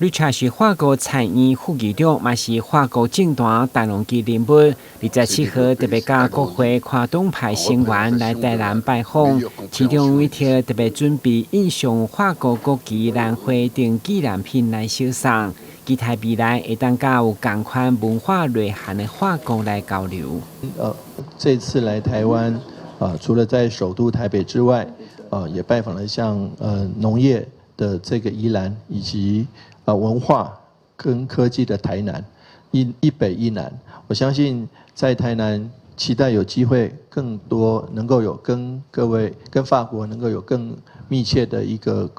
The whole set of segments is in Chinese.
绿茶是法国参议副议长，嘛是法国政坛大龙级人物。27号特别甲国会跨党派成员来台南拜访，其中有一条特别准备印上法国国旗兰花等纪念品来欣赏，期待未来会当甲有同款文化内涵的法国来交流。这次来台湾，除了在首都台北之外，也拜访了像农业的这个宜兰，以及文化跟科技的台南，一北一南。我相信在台南，期待有机会更多能够有跟法国能够有更密切的一个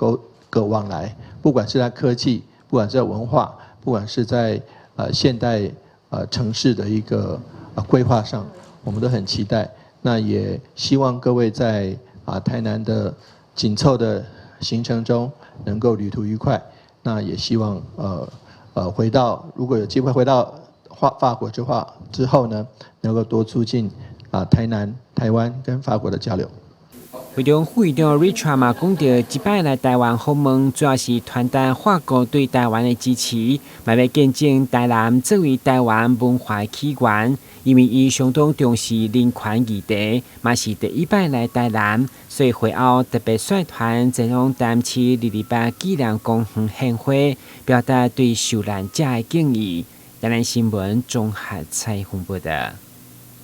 往来，不管是在科技，不管是在文化，不管是在现代城市的一个规划上，我们都很期待。那也希望各位在台南的紧凑的行程中能够旅途愉快。那也希望如果有机会回到法国之后呢，能够多促进台湾跟法国的交流。会中副议长 Richard 嘛讲到，即摆来台湾访问，主要是传达法国对台湾的支持，嘛要见证台南作为台湾文化的起源。因为伊相当重视人权议题，嘛是第一摆来台南，所以会后特别率团前往台南市228纪念公园献花，表达对受难者的敬意。台南新闻综合采访报道。